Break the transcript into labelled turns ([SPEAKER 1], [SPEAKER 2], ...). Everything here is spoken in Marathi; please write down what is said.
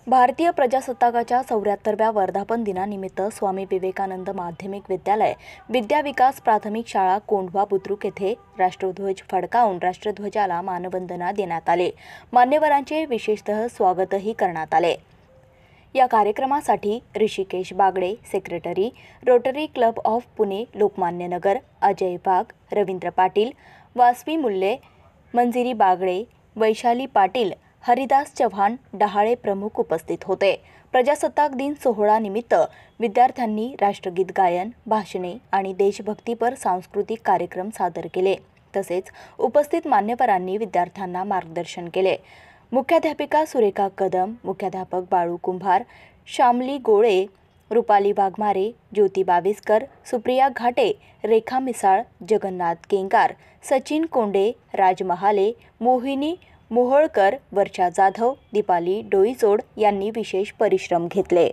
[SPEAKER 1] भारतीय प्रजासत्ताकाच्या 74व्या वर्धापन दिनानिमित्त स्वामी विवेकानंद माध्यमिक विद्यालय विद्या विकास प्राथमिक शाळा कोंढवा बुद्रुक येथे राष्ट्रध्वज फडकावून राष्ट्रध्वजाला मानवंदना देण्यात आले। मान्यवरांचे विशेषतः स्वागतही करण्यात आले। या कार्यक्रमासाठी Rishikesh Bagde secretary, Rotary Club of Pune Lokmanya Nagar, Ajay Wagh, Ravindra Patil, Vasavi Mulle, Manjiri Bagde, Vaishali Patil, Haridas Chavan Dahale प्रमुख उपस्थित होते। प्रजासत्ताक दिन सोहळा निमित्त विद्यार्थ्यांनी राष्ट्रगीत गायन, भाषणे आणि देशभक्तीपर सांस्कृतिक कार्यक्रम सादर केले। तसेच उपस्थित मान्यवरांनी विद्यार्थ्यांना मार्गदर्शन केले। मुख्याध्यापिका सुरेखा कदम, मुख्याध्यापक बाळू कुंभार, श्यामली गोळे, रुपाली वाघमारे, ज्योती बाविस्कर, सुप्रिया घाटे, रेखा मिसाळ, जगन्नाथ केंगार, सचिन कोंडे, राज महाले, मोहिनी मोहोळकर, वर्षा जाधव, दीपाली डोईजोड यांनी विशेष परिश्रम घेतले।